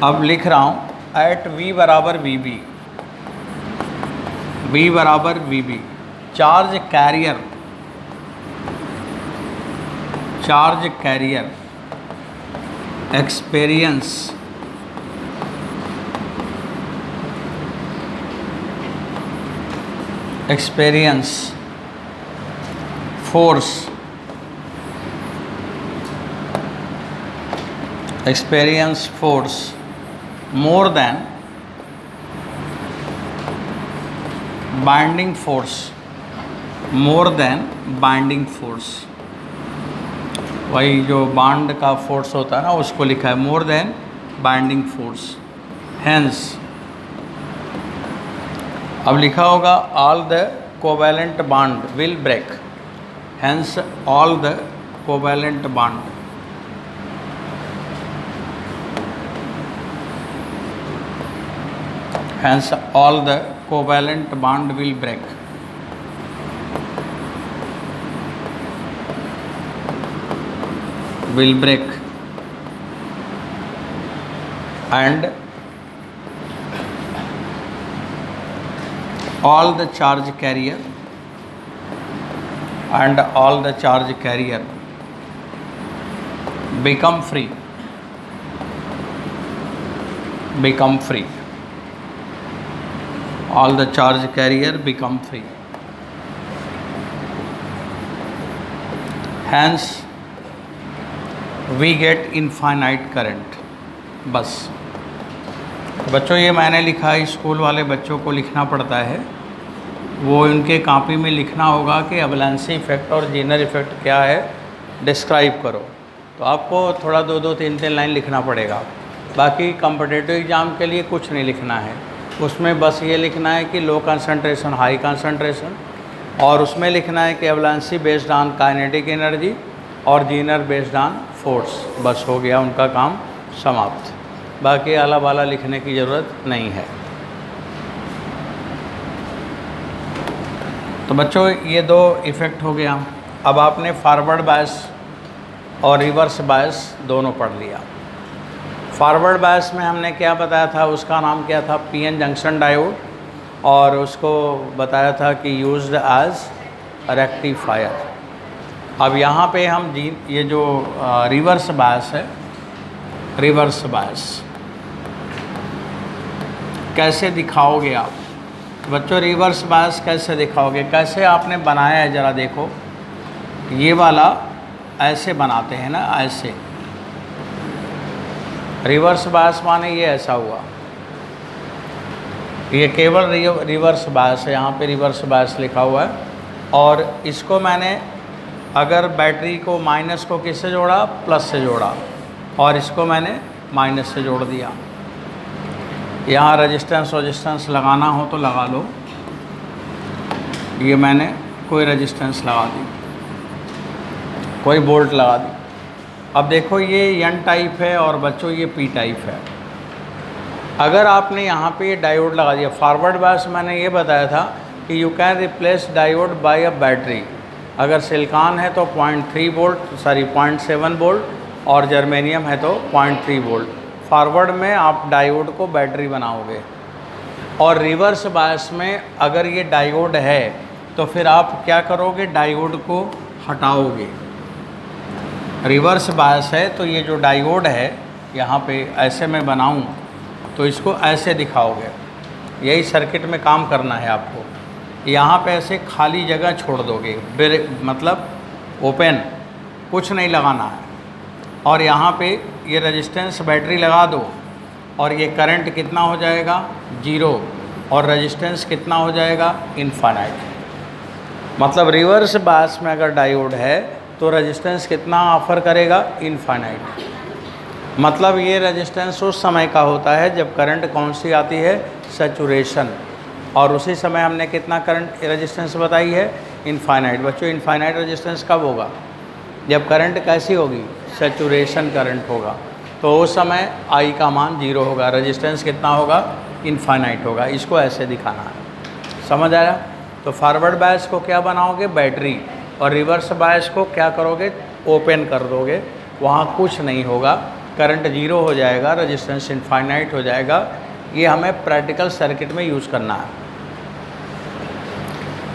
अब लिख रहा हूँ एट वी बराबर वी बी, वी बराबर V B, charge carrier, charge carrier experience experience force, experience force more than binding force, more than binding force। वही जो बांड का फोर्स होता है ना उसको लिखा है more than binding force. Hence अब लिखा होगा all the covalent bond will break, hence all the covalent bond, hence all the covalent bond will break। will break and all the charge carrier and all the charge carrier become free, become free, all the charge carrier become free, hence we get infinite current। बस बच्चों ये मैंने लिखा है, school वाले बच्चों को लिखना पड़ता है, वो उनके कॉपी में लिखना होगा कि एवलांसी इफ़ेक्ट और जीनर इफ़ेक्ट क्या है, डिस्क्राइब करो। तो आपको थोड़ा दो दो तीन तीन लाइन लिखना पड़ेगा। बाकी कॉम्पिटिटिव एग्ज़ाम के लिए कुछ नहीं लिखना है, उसमें बस ये लिखना है कि लो कंसंट्रेशन हाई कंसंट्रेशन, और उसमें लिखना है कि एवलांसी बेस्ड ऑन काइनेटिक एनर्जी और जीनर बेस्ड ऑन फोर्स। बस हो गया उनका काम समाप्त। बाकी आला बाला लिखने की ज़रूरत नहीं है। तो बच्चों ये दो इफ़ेक्ट हो गया। अब आपने फॉरवर्ड बायस और रिवर्स बायस दोनों पढ़ लिया। फॉरवर्ड बायस में हमने क्या बताया था, उसका नाम क्या था, पीएन जंक्शन डायोड, और उसको बताया था कि यूज्ड एज रेक्टिफायर। अब यहाँ पे हम ये जो रिवर्स बायस है, रिवर्स बायस कैसे दिखाओगे आप बच्चों? रिवर्स बायस कैसे दिखाओगे, कैसे आपने बनाया है ज़रा देखो। ये वाला ऐसे बनाते हैं ना, ऐसे रिवर्स बायस माने ये ऐसा हुआ, ये केवल रिवर्स बायस है, यहाँ पे रिवर्स बायस लिखा हुआ है। और इसको मैंने अगर बैटरी को माइनस को किससे जोड़ा, प्लस से जोड़ा, और इसको मैंने माइनस से जोड़ दिया। यहाँ रेजिस्टेंस लगाना हो तो लगा लो, ये मैंने कोई रेजिस्टेंस लगा दी, कोई बोल्ट लगा दी। अब देखो ये एन टाइप है और बच्चों ये पी टाइप है। अगर आपने यहाँ पे ये डायोड लगा दिया, फॉरवर्ड बायस मैंने ये बताया था कि you can replace diode by a battery. अगर सिलिकॉन है तो 0.3 वोल्ट, सॉरी 0.7 वोल्ट, और जर्मेनियम है तो 0.3 वोल्ट। फॉरवर्ड में आप डायोड को बैटरी बनाओगे, और रिवर्स बायस में अगर ये डायोड है तो फिर आप क्या करोगे, डायोड को हटाओगे। रिवर्स बायस है तो ये जो डायोड है यहाँ पे ऐसे मैं बनाऊँ तो इसको ऐसे दिखाओगे। यही सर्किट में काम करना है आपको। यहाँ पे ऐसे खाली जगह छोड़ दोगे, मतलब ओपन, कुछ नहीं लगाना है। और यहाँ पे ये रेजिस्टेंस बैटरी लगा दो, और ये करंट कितना हो जाएगा, 0, और रेजिस्टेंस कितना हो जाएगा, इनफाइनाइट। मतलब रिवर्स बायस में अगर डायोड है तो रेजिस्टेंस कितना ऑफर करेगा, इनफाइनाइट। मतलब ये रेजिस्टेंस उस समय का होता है जब करंट कौन सी आती है, सैचुरेशन, और उसी समय हमने कितना करंट रेजिस्टेंस बताई है, इनफाइनाइट। बच्चों इनफाइनाइट रेजिस्टेंस कब होगा, जब करंट कैसी होगी, सैचुरेशन करंट होगा। तो उस समय आई का मान 0 होगा, रेजिस्टेंस कितना होगा, इनफाइनाइट होगा। इसको ऐसे दिखाना है, समझ आया? तो फॉरवर्ड बायस को क्या बनाओगे, बैटरी, और रिवर्स बायस को क्या करोगे, ओपन कर दोगे, वहाँ कुछ नहीं होगा। करंट ज़ीरो हो जाएगा, रेजिस्टेंस इनफाइनाइट हो जाएगा। ये हमें प्रैक्टिकल सर्किट में यूज़ करना है।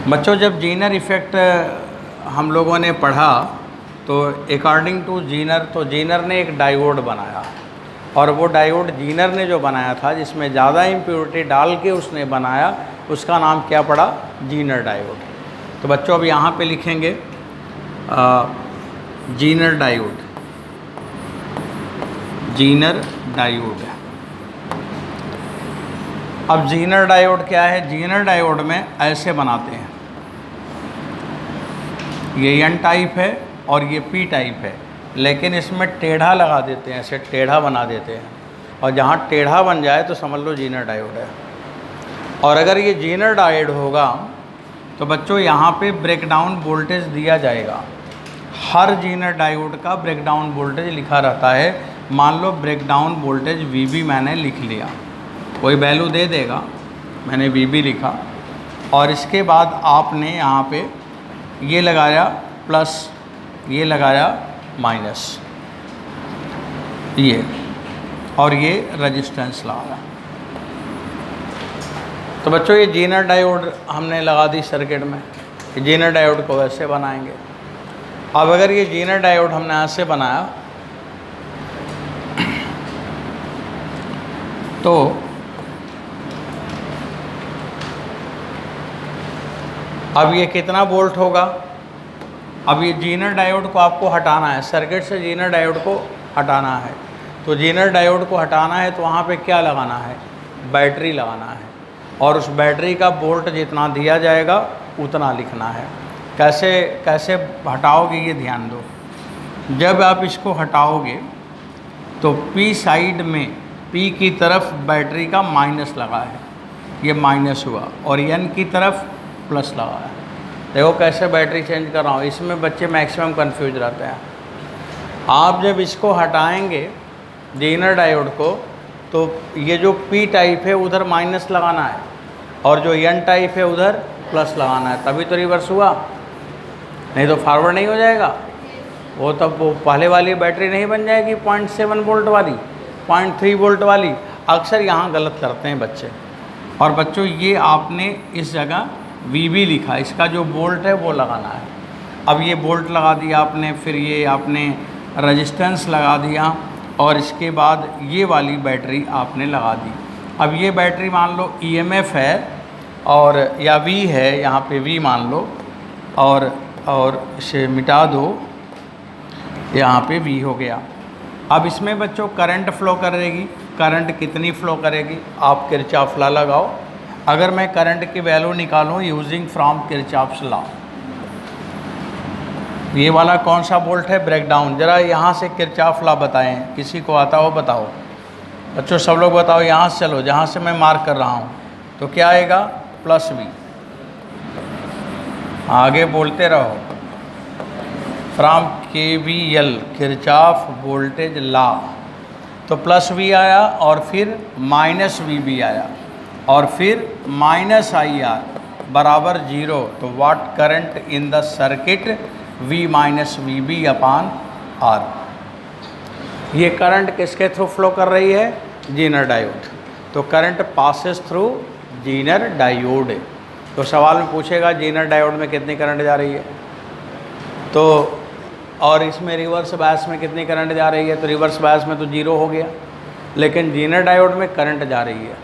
बच्चों, जब जीनर इफ़ेक्ट हम लोगों ने पढ़ा तो अकॉर्डिंग टू जीनर, तो जीनर ने एक डायोड बनाया, और वो डायोड जीनर ने जो बनाया था, जिसमें ज़्यादा इम्प्योरिटी डाल के उसने बनाया, उसका नाम क्या पड़ा? Zener diode. तो बच्चों अब यहाँ पे लिखेंगे जीनर डायोड, जीनर डायोड। अब जीनर डायोड क्या है? जीनर डायोड में ऐसे बनाते हैं, ये एन टाइप है और ये पी टाइप है, लेकिन इसमें टेढ़ा लगा देते हैं, ऐसे टेढ़ा बना देते हैं, और जहाँ टेढ़ा बन जाए तो समझ लो जीनर डायोड है। और अगर ये जीनर डायोड होगा तो बच्चों यहाँ पे ब्रेकडाउन वोल्टेज दिया जाएगा। हर जीनर डायोड का ब्रेकडाउन वोल्टेज लिखा रहता है। मान लो ब्रेकडाउन वोल्टेज VB मैंने लिख लिया, कोई वैल्यू दे देगा, मैंने VB लिखा, और इसके बाद आपने यहाँ पे ये लगाया प्लस, ये लगाया माइनस, ये, और ये रेजिस्टेंस लगाया। तो बच्चों ये जीनर डायोड हमने लगा दी सर्किट में। जीनर डायोड को ऐसे बनाएंगे। अब अगर ये जीनर डायोड हमने ऐसे बनाया तो अब ये कितना वोल्ट होगा? अब ये जीनर डायोड को आपको हटाना है, सर्किट से जीनर डायोड को हटाना है। तो जीनर डायोड को हटाना है तो वहाँ पे क्या लगाना है? बैटरी लगाना है, और उस बैटरी का वोल्ट जितना दिया जाएगा उतना लिखना है। कैसे कैसे हटाओगे ये ध्यान दो। जब आप इसको हटाओगे तो P साइड में, P की तरफ बैटरी का माइनस लगा है, ये माइनस हुआ, और N की तरफ प्लस लगा है। देखो कैसे बैटरी चेंज कर रहा हूँ, इसमें बच्चे मैक्सिमम कंफ्यूज रहते हैं। आप जब इसको हटाएंगे जीनर डायोड को, तो ये जो P टाइप है उधर माइनस लगाना है, और जो N टाइप है उधर प्लस लगाना है, तभी तो रिवर्स हुआ, नहीं तो फॉरवर्ड नहीं हो जाएगा। वो तब वो पहले वाली बैटरी नहीं बन जाएगी 0.7 वोल्ट वाली, 0.3 वोल्ट वाली। अक्सर यहाँ गलत करते हैं बच्चे। और बच्चों ये आपने इस जगह VB लिखा, इसका जो वोल्ट है वो लगाना है। अब ये वोल्ट लगा दिया आपने, फिर ये आपने रेजिस्टेंस लगा दिया, और इसके बाद ये वाली बैटरी आपने लगा दी। अब ये बैटरी मान लो EMF है, और या V है, यहाँ पे V मान लो, और इसे मिटा दो, यहाँ पे V हो गया। अब इसमें बच्चों करंट फ्लो करेगी। करंट कितनी फ्लो करेगी? आप किरचॉफ लॉ लगाओ। अगर मैं करंट की वैल्यू निकालूँ यूजिंग फ्रॉम किरचॉफ्स लॉ, ये वाला कौन सा वोल्ट है? ब्रेकडाउन। ज़रा यहाँ से किरचॉफ लॉ बताएं, किसी को आता हो बताओ। बच्चों सब लोग बताओ, यहाँ से चलो, जहाँ से मैं मार्क कर रहा हूँ। तो क्या आएगा? Plus V। आगे बोलते रहो। From KVL, Kirchhoff voltage law. तो प्लस V आया, और फिर माइनस VB आया, और फिर माइनस IR बराबर 0। तो what current in the circuit? V minus VB upon R। ये करंट किसके थ्रू फ्लो कर रही है? Zener diode. तो current passes through Zener diode. तो सवाल में पूछेगा जीनर डायोड में कितनी करंट जा रही है, तो और इसमें रिवर्स बायस में कितनी करंट जा रही है? तो रिवर्स बायस में तो 0 हो गया, लेकिन जीनर डायोड में करंट जा रही है,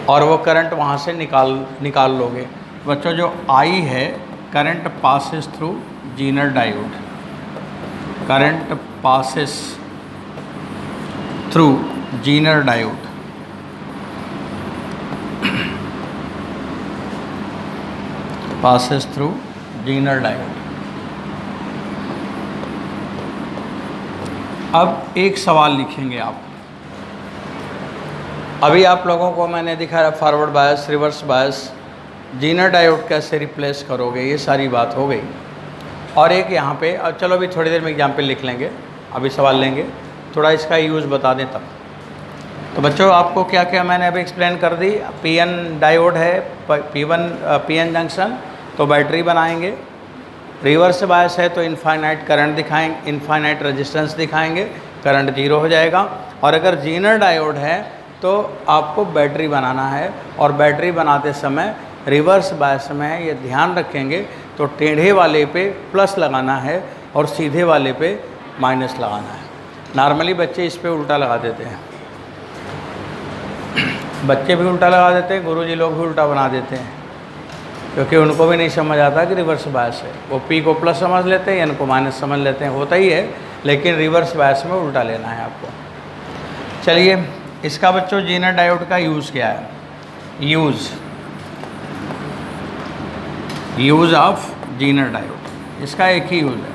और वो करंट वहाँ से निकाल लोगे। बच्चों जो I है, current passes through Zener diode, current passes through Zener diode. Passes through Zener diode. अब एक सवाल लिखेंगे आप। अभी आप लोगों को मैंने दिखाया forward bias, reverse bias, Zener diode कैसे रिप्लेस करोगे, ये सारी बात हो गई। और एक यहाँ पे, अब चलो अभी थोड़ी देर में एग्जाम्पल लिख लेंगे, अभी सवाल लेंगे, थोड़ा इसका यूज़ बता दें तब। तो बच्चों आपको क्या क्या मैंने अभी एक्सप्लेन कर दी। PN डायोड है, PN जंक्शन, तो बैटरी बनाएंगे। रिवर्स बायस है तो इनफाइनाइट करंट दिखाएंगे, इनफाइनाइट रेजिस्टेंस दिखाएंगे। करंट जीरो हो जाएगा। और अगर जीनर डायोड है तो आपको बैटरी बनाना है, और बैटरी बनाते समय रिवर्स बायस में है, ये ध्यान रखेंगे। तो टेढ़े वाले पे प्लस लगाना है और सीधे वाले पे माइनस लगाना है। नॉर्मली बच्चे इस पे उल्टा लगा देते हैं, बच्चे भी उल्टा लगा देते हैं, गुरुजी लोग भी उल्टा बना देते हैं, क्योंकि उनको भी नहीं समझ आता कि रिवर्स बायस है। वो पी को प्लस समझ लेते हैं, एन को माइनस समझ लेते हैं, होता ही है, लेकिन रिवर्स बायस में उल्टा लेना है आपको। चलिए, इसका बच्चों जीनर डायोड का यूज़ क्या है? यूज़ ऑफ जीनर डायोड, इसका एक ही यूज़ है।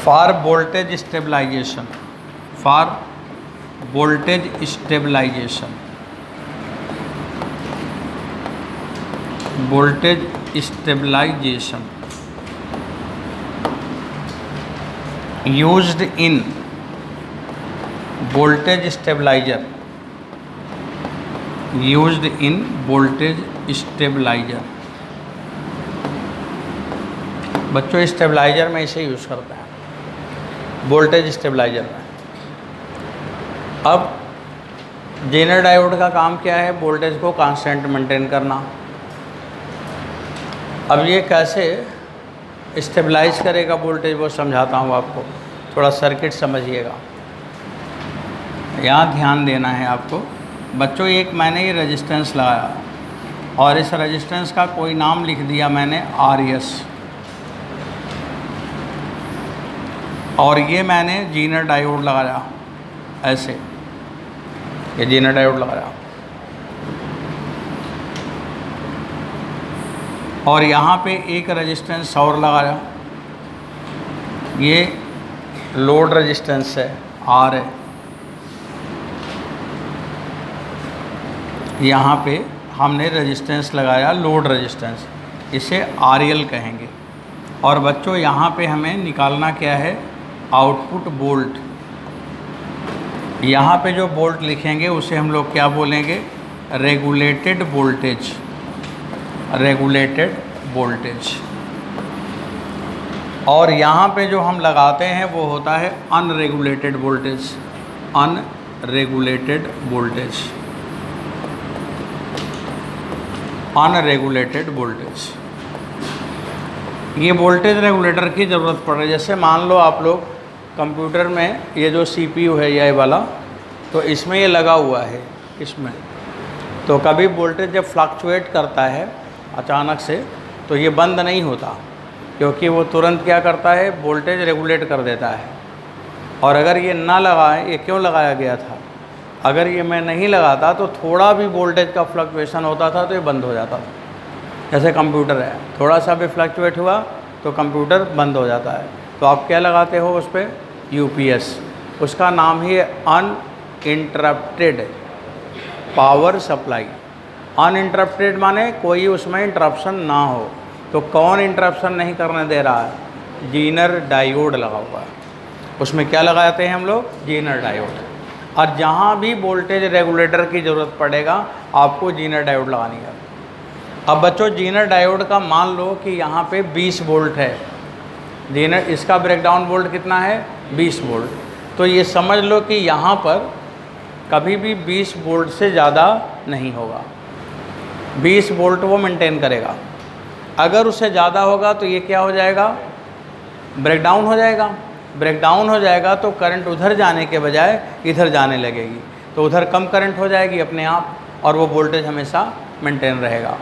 For voltage stabilization, for voltage stabilization, voltage stabilization used in voltage stabilizer, used in voltage stabilizer. बच्चों स्टेबलाइजर में इसे यूज़ करते हैं, वोल्टेज स्टेबलाइजर में। अब जेनर डायोड का काम क्या है? वोल्टेज को कांस्टेंट मेंटेन करना। अब ये कैसे स्टेबलाइज करेगा वोल्टेज, वो समझाता हूँ आपको, थोड़ा सर्किट समझिएगा, यहाँ ध्यान देना है आपको। बच्चों एक मैंने ये रेजिस्टेंस लगाया और इस रेजिस्टेंस का कोई नाम लिख दिया मैंने RS, और ये मैंने जीनर डायोड लगाया ऐसे, ये जीनर डायोड लगाया, और यहाँ पे एक रेजिस्टेंस और लगाया, ये लोड रेजिस्टेंस है R है, यहाँ पे हमने रेजिस्टेंस लगाया लोड रेजिस्टेंस, इसे RL कहेंगे। और बच्चों यहाँ पे हमें निकालना क्या है? Output volt. यहाँ पे जो वोल्ट लिखेंगे उसे हम लोग क्या बोलेंगे? Regulated voltage, regulated voltage. और यहाँ पे जो हम लगाते हैं वो होता है unregulated voltage, unregulated voltage, unregulated voltage. ये वोल्टेज रेगुलेटर की ज़रूरत पड़ रही है। जैसे मान लो आप लोग कंप्यूटर में ये जो CPU है ये वाला, तो इसमें ये लगा हुआ है इसमें, तो कभी वोल्टेज जब फ्लक्चुएट करता है अचानक से तो ये बंद नहीं होता, क्योंकि वो तुरंत क्या करता है? वोल्टेज रेगुलेट कर देता है। और अगर ये ना लगाए, ये क्यों लगाया गया था? अगर ये मैं नहीं लगाता तो थोड़ा भी वोल्टेज का फ्लक्चुएशन होता था तो ये बंद हो जाता था। जैसे कंप्यूटर है, थोड़ा सा भी फ्लक्चुएट हुआ तो कंप्यूटर बंद हो जाता है। तो आप क्या लगाते हो उस पर? UPS। उसका नाम ही है अनइंटरप्टेड पावर सप्लाई। अनइंटरप्टेड माने कोई उसमें इंटरप्शन ना हो। तो कौन इंटरप्शन नहीं करने दे रहा है? जीनर डायोड लगा हुआ है। उसमें क्या लगाते हैं हम लोग? Zener diode. और जहाँ भी वोल्टेज रेगुलेटर की ज़रूरत पड़ेगा आपको जीनर डायोड लगानी है। अब बच्चों जीनर डायोड का मान लो कि यहाँ पे 20 वोल्ट है, जीनर इसका ब्रेकडाउन वोल्ट कितना है? 20 वोल्ट। तो ये समझ लो कि यहाँ पर कभी भी 20 वोल्ट से ज़्यादा नहीं होगा, 20 वोल्ट वो मेंटेन करेगा। अगर उससे ज़्यादा होगा तो ये क्या हो जाएगा? ब्रेकडाउन हो जाएगा। ब्रेकडाउन हो जाएगा तो करंट उधर जाने के बजाय इधर जाने लगेगी, तो उधर कम करंट हो जाएगी अपने आप, और वो वोल्टेज हमेशा मेंटेन रहेगा।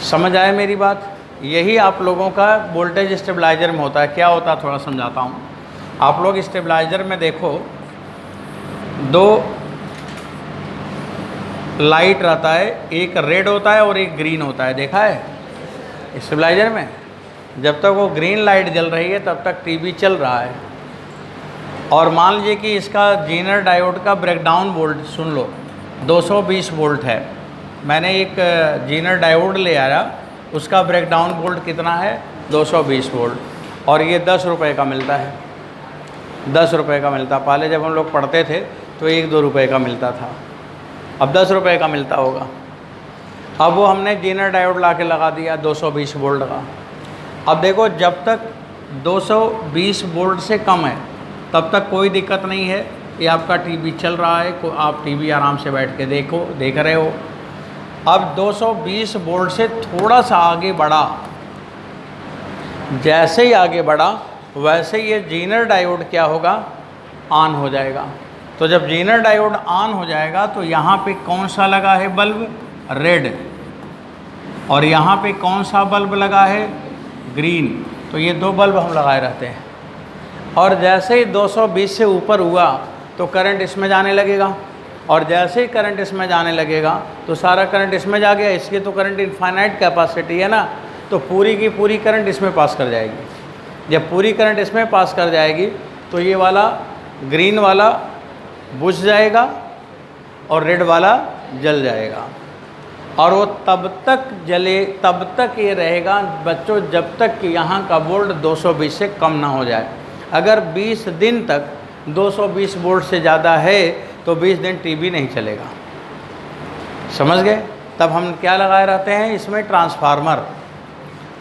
समझ आए मेरी बात? यही आप लोगों का वोल्टेज स्टेबलाइजर में होता है। क्या होता है थोड़ा समझाता हूँ। आप लोग स्टेबलाइजर में देखो, दो लाइट रहता है, एक रेड होता है और एक ग्रीन होता है, देखा है स्टेबलाइजर में? जब तक वो ग्रीन लाइट जल रही है तब तक टीवी चल रहा है। और मान लीजिए कि इसका जीनर डायोड का ब्रेकडाउन वोल्ट सुन लो, 220 वोल्ट है। मैंने एक जीनर डायोड ले आया, उसका ब्रेकडाउन वोल्ट कितना है? 220 वोल्ट, और ये 10 रुपये का मिलता है, 10 रुपये का मिलता। पहले जब हम लोग पढ़ते थे तो 1-2 रुपये का मिलता था, अब 10 रुपये का मिलता होगा। अब वो हमने जीनर डायोड ला के लगा दिया 220 वोल्ट का, अब देखो, जब तक 220 वोल्ट से कम है तब तक कोई दिक्कत नहीं है, ये आपका टीवी चल रहा है, आप टीवी आराम से बैठ के देख रहे हो। अब 220 वोल्ट से थोड़ा सा आगे बढ़ा, जैसे ही आगे बढ़ा वैसे ये जीनर डायोड क्या होगा, ऑन हो जाएगा। तो जब जीनर डायोड ऑन हो जाएगा तो यहाँ पे कौन सा लगा है बल्ब, रेड, और यहाँ पे कौन सा बल्ब लगा है, ग्रीन। तो ये दो बल्ब हम लगाए रहते हैं। और जैसे ही 220 से ऊपर हुआ तो करंट इसमें जाने लगेगा, और जैसे ही करंट इसमें जाने लगेगा तो सारा करंट इसमें जा गया। इसकी तो करंट इनफाइनाइट कैपेसिटी है ना, तो पूरी की पूरी करंट इसमें पास कर जाएगी। जब पूरी करंट इसमें पास कर जाएगी तो ये वाला ग्रीन वाला बुझ जाएगा और रेड वाला जल जाएगा, और वो तब तक जले, तब तक ये रहेगा बच्चों जब तक कि यहाँ का वोल्ट 220 से कम ना हो जाए। अगर 20 दिन तक 220 वोल्ट से ज़्यादा है तो 20 दिन टीवी नहीं चलेगा, समझ गए। तब हम क्या लगाए रहते हैं इसमें, ट्रांसफार्मर।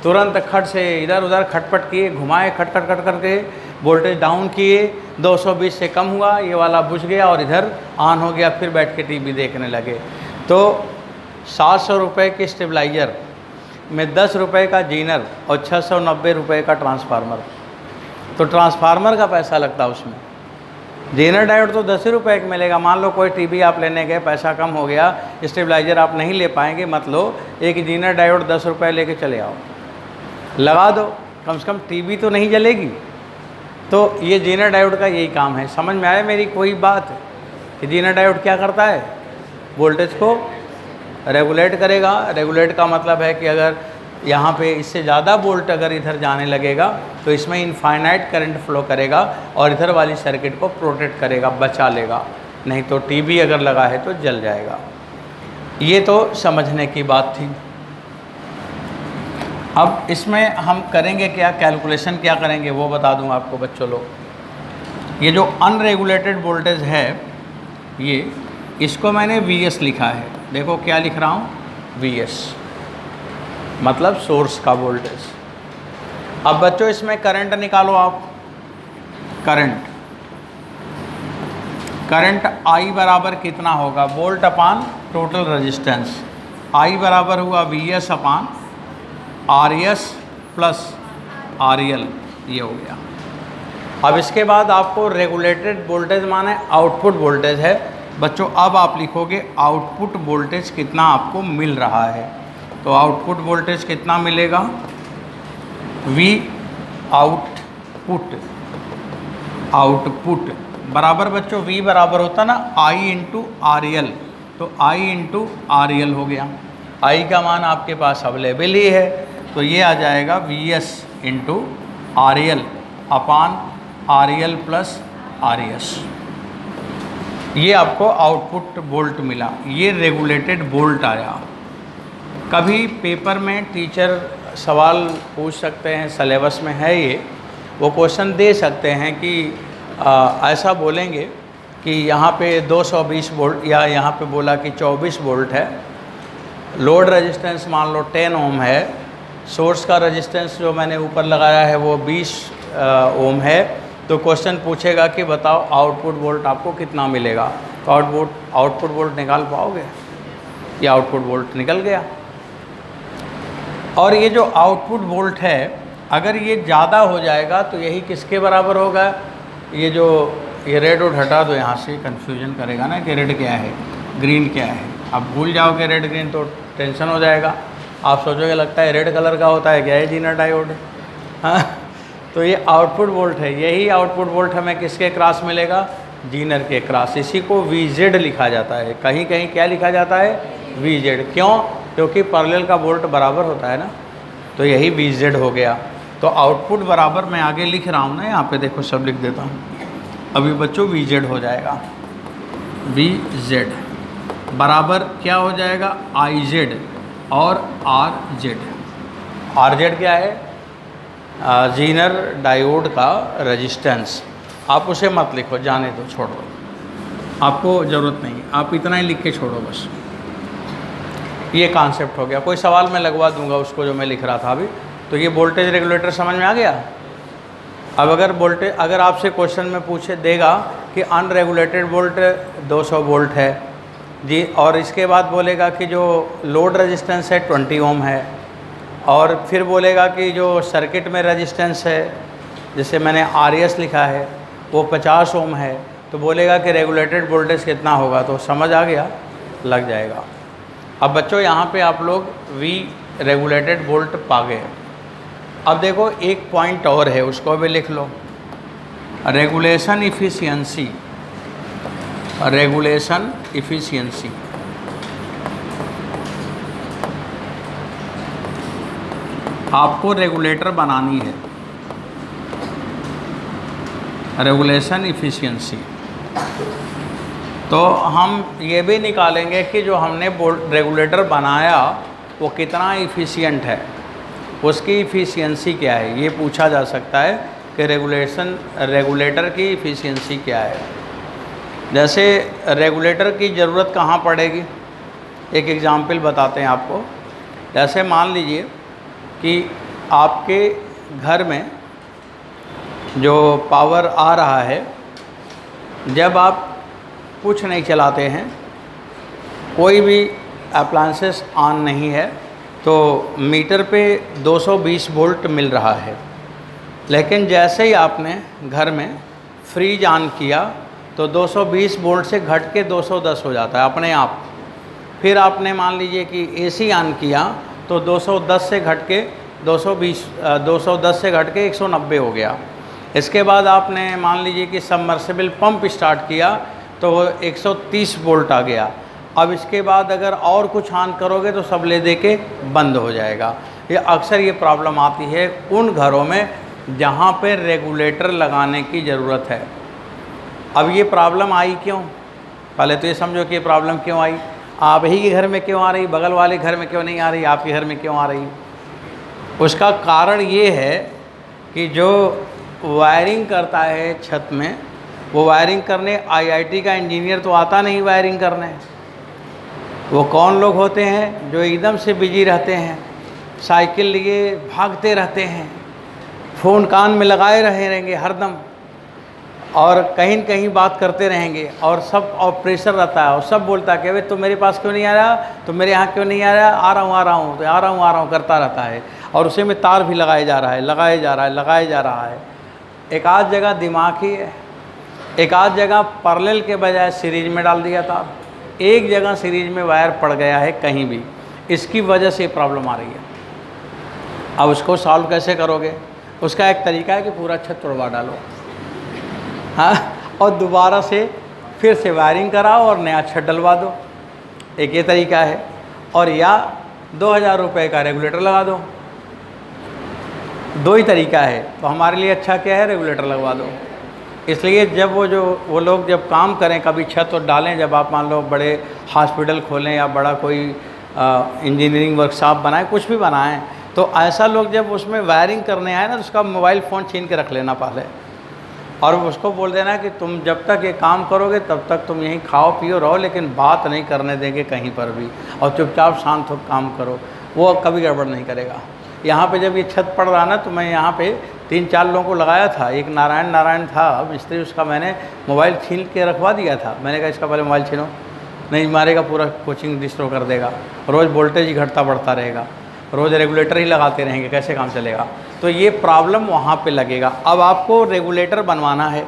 तुरंत खट से इधर उधर खटपट किए, घुमाए, खट खट खट करके वोल्टेज डाउन किए, 220 से कम हुआ, ये वाला बुझ गया और इधर ऑन हो गया, फिर बैठ के टीवी देखने लगे। तो 700 रुपये के स्टेबलाइज़र में 10 रुपये का जीनर और 690 रुपये का ट्रांसफार्मर। तो ट्रांसफार्मर का पैसा लगता है उसमें, जीनर डायोड तो 10 ही रुपये का मिलेगा। मान लो कोई टीवी आप लेने गए, पैसा कम हो गया, स्टेबलाइज़र आप नहीं ले पाएंगे, मत लो, एक जीनर डायोड 10 रुपये लेके चले आओ, लगा दो, कम से कम टीवी तो नहीं जलेगी। तो ये जीनर डायोड का यही काम है। समझ में आया मेरी कोई बात कि जीनर डायोड क्या करता है, वोल्टेज को रेगुलेट करेगा। रेगुलेट का मतलब है कि अगर यहाँ पे इससे ज़्यादा वोल्ट अगर इधर जाने लगेगा तो इसमें इनफाइनाइट करंट फ्लो करेगा और इधर वाली सर्किट को प्रोटेक्ट करेगा, बचा लेगा, नहीं तो टीवी अगर लगा है तो जल जाएगा। ये तो समझने की बात थी। अब इसमें हम करेंगे क्या, कैलकुलेशन क्या करेंगे वो बता दूं आपको बच्चों लोग। ये जो अनरेगुलेटेड वोल्टेज है, ये इसको मैंने Vs लिखा है। देखो क्या लिख रहा हूँ, Vs मतलब सोर्स का वोल्टेज। अब बच्चों इसमें करंट निकालो आप। करंट I बराबर कितना होगा, volt upon total resistance. I बराबर हुआ Vs अपान RS प्लस RL, ये हो गया। अब इसके बाद आपको रेगुलेटेड वोल्टेज माने आउटपुट वोल्टेज है बच्चों। अब आप लिखोगे आउटपुट वोल्टेज कितना आपको मिल रहा है। तो आउटपुट वोल्टेज कितना मिलेगा, V आउटपुट बराबर बच्चों V बराबर होता ना I इंटू RL, तो I इंटू RL हो गया। I का मान आपके पास अवेलेबल ही है, तो ये आ जाएगा Vs इंटू RL अपान RL प्लस RS। ये आपको आउटपुट वोल्ट मिला, ये रेगुलेटेड वोल्ट आया। कभी पेपर में टीचर सवाल पूछ सकते हैं, सिलेबस में है ये, वो क्वेश्चन दे सकते हैं कि ऐसा बोलेंगे कि यहाँ पे 220 वोल्ट, या यहाँ पे बोला कि 24 वोल्ट है, लोड रेजिस्टेंस मान लो 10 ओम है, सोर्स का रेजिस्टेंस जो मैंने ऊपर लगाया है वो 20 ओम है, तो क्वेश्चन पूछेगा कि बताओ आउटपुट वोल्ट आपको कितना मिलेगा। तो आउटपुट वोल्ट निकाल पाओगे, ये आउटपुट वोल्ट निकल गया। और ये जो आउटपुट वोल्ट है अगर ये ज़्यादा हो जाएगा तो यही किसके बराबर होगा, ये रेड वोड हटा दो, यहाँ से कन्फ्यूजन करेगा ना कि रेड क्या है ग्रीन क्या है। अब भूल जाओगे रेड ग्रीन तो टेंशन हो जाएगा, आप सोचोगे लगता है रेड कलर का होता है क्या, है जीनर डायोड। हाँ, तो ये आउटपुट वोल्ट है, यही आउटपुट वोल्ट हमें किसके क्रॉस मिलेगा, जीनर के क्रॉस। इसी को VZ लिखा जाता है, कहीं कहीं क्या लिखा जाता है, VZ। क्यों, क्योंकि पैरेलल का वोल्ट बराबर होता है ना, तो यही VZ हो गया। तो आउटपुट बराबर मैं आगे लिख रहा हूँ ना, यहाँ पे देखो सब लिख देता हूँ। अभी बच्चों VZ हो जाएगा, VZ बराबर क्या हो जाएगा, IZ और RZ। RZ क्या है, जीनर डायोड का रेजिस्टेंस। आप उसे मत लिखो, जाने दो, छोड़ दो, आपको ज़रूरत नहीं, आप इतना ही लिख के छोड़ो बस। ये कॉन्सेप्ट हो गया। कोई सवाल मैं लगवा दूंगा उसको जो मैं लिख रहा था अभी, तो ये वोल्टेज रेगुलेटर समझ में आ गया। अब अगर आपसे क्वेश्चन में पूछे देगा कि अनरेगुलेटेड वोल्ट 200 वोल्ट है जी, और इसके बाद बोलेगा कि जो लोड रेजिस्टेंस है 20 ओम है, और फिर बोलेगा कि जो सर्किट में रेजिस्टेंस है, जैसे मैंने RS लिखा है, वो 50 ओम है, तो बोलेगा कि रेगुलेटेड वोल्टेज कितना होगा, तो समझ आ गया, लग जाएगा। अब बच्चों यहाँ पे आप लोग V रेगुलेटेड वोल्ट पा गए। अब देखो एक पॉइंट और है, उसको भी लिख लो, रेगुलेशन इफ़िशियंसी। रेगुलेशन इफ़िशियंसी आपको रेगुलेटर बनानी है। रेगुलेशन इफ़िशियंसी तो हम ये भी निकालेंगे कि जो हमने रेगुलेटर बनाया वो कितना इफ़िशियंट है, उसकी इफ़िशियंसी क्या है, ये पूछा जा सकता है कि रेगुलेटर की इफ़िशियंसी क्या है। जैसे रेगुलेटर की ज़रूरत कहाँ पड़ेगी, एक एग्ज़ाम्पल बताते हैं आपको। जैसे मान लीजिए कि आपके घर में जो पावर आ रहा है, जब आप कुछ नहीं चलाते हैं, कोई भी अप्लायंसेस ऑन नहीं है, तो मीटर पे 220 वोल्ट मिल रहा है। लेकिन जैसे ही आपने घर में फ्रीज ऑन किया तो 220 वोल्ट से घट के 210 हो जाता है अपने आप। फिर आपने मान लीजिए कि AC ऑन किया तो 210 से घट के 210 से घट के 190 हो गया। इसके बाद आपने मान लीजिए कि सबमर्सिबल पंप स्टार्ट किया तो वो 130 वोल्ट आ गया। अब इसके बाद अगर और कुछ ऑन करोगे तो सब ले दे के बंद हो जाएगा। ये अक्सर ये प्रॉब्लम आती है उन घरों में जहाँ पे रेगुलेटर लगाने की ज़रूरत है। अब ये प्रॉब्लम आई क्यों, पहले तो ये समझो कि ये प्रॉब्लम क्यों आई। आप ही के घर में क्यों आ रही, बगल वाले घर में क्यों नहीं आ रही, आपके घर में क्यों आ रही। उसका कारण ये है कि जो वायरिंग करता है छत में, वो वायरिंग करने IIT का इंजीनियर तो आता नहीं वायरिंग करने। वो कौन लोग होते हैं जो एकदम से बिजी रहते हैं, साइकिल लिए भागते रहते हैं, फ़ोन कान में लगाए रहेंगे हरदम, और कहीं न कहीं बात करते रहेंगे, और सब और प्रेशर रहता है, और सब बोलता है कि भाई तो मेरे पास क्यों नहीं आ रहा, तो मेरे यहाँ क्यों नहीं आ रहा, आ रहा हूँ तो आ रहा हूँ करता रहता है। और उसी में तार भी लगाया जा रहा है। एक आध जगह दिमाग ही है, एक आध जगह पैरेलल के बजाय सीरीज में डाल दिया था, एक जगह सीरीज में वायर पड़ गया है कहीं भी, इसकी वजह से प्रॉब्लम आ रही है। अब उसको सॉल्व कैसे करोगे, उसका एक तरीका है कि पूरा छत तोड़वा डालो, हाँ, और दोबारा से फिर से वायरिंग कराओ और नया छत डलवा दो, एक ये तरीका है। और या 2000 रुपये का रेगुलेटर लगा दो, दो ही तरीका है। तो हमारे लिए अच्छा क्या है, रेगुलेटर लगवा दो। इसलिए जब वो लोग जब काम करें, कभी छत और डालें, जब आप मान लो बड़े हॉस्पिटल खोलें या बड़ा कोई इंजीनियरिंग वर्कशॉप बनाएं, कुछ भी बनाएं, तो ऐसा लोग जब उसमें वायरिंग करने आए ना, तो उसका मोबाइल फ़ोन छीन के रख लेना पहले, और उसको बोल देना कि तुम जब तक ये काम करोगे तब तक तुम यहीं खाओ पियो रहो, लेकिन बात नहीं करने देंगे कहीं पर भी, और चुपचाप शांत हो काम करो। वो कभी गड़बड़ नहीं करेगा। यहाँ पे जब ये छत पड़ रहा ना, तो मैं यहाँ पे 3-4 लोगों को लगाया था। एक नारायण था मिस्त्री, उसका मैंने मोबाइल छीन के रखवा दिया था। मैंने कहा इसका पहले मोबाइल छीनो, नहीं मारेगा, पूरा कोचिंग डिस्ट्रो कर देगा, रोज़ वोल्टेज ही घटता बढ़ता रहेगा, रोज़ रेगुलेटर ही लगाते रहेंगे, कैसे काम चलेगा। तो ये प्रॉब्लम वहाँ पे लगेगा। अब आपको रेगुलेटर बनवाना है,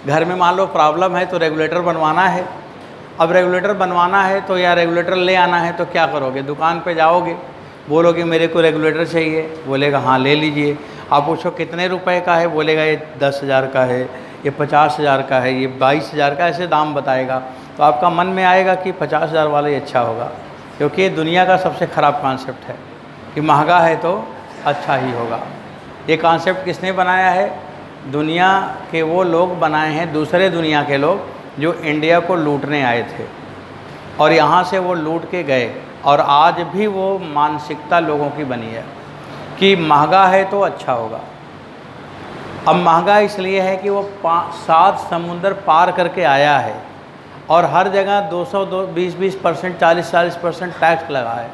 घर में मान लो प्रॉब्लम है तो रेगुलेटर बनवाना है। अब रेगुलेटर बनवाना है तो या रेगुलेटर ले आना है, तो क्या करोगे, दुकान पे जाओगे, बोलोगे मेरे को रेगुलेटर चाहिए, बोलेगा हाँ ले लीजिए। आप पूछो कितने रुपए का है, बोलेगा ये 10,000 का है, ये 50,000 का है, ये 22,000 का, ऐसे दाम बताएगा। तो आपका मन में आएगा कि 50,000 वाला ही अच्छा होगा, क्योंकि ये दुनिया का सबसे ख़राब कॉन्सेप्ट है कि महंगा है तो अच्छा ही होगा। ये कॉन्सेप्ट किसने बनाया है, दुनिया के वो लोग बनाए हैं, दूसरे दुनिया के लोग जो इंडिया को लूटने आए थे, और यहाँ से वो लूट के गए, और आज भी वो मानसिकता लोगों की बनी है कि महंगा है तो अच्छा होगा। अब महंगा इसलिए है कि वो 7 समुंदर पार करके आया है, और हर जगह 220-20%, 40-40% टैक्स लगा है।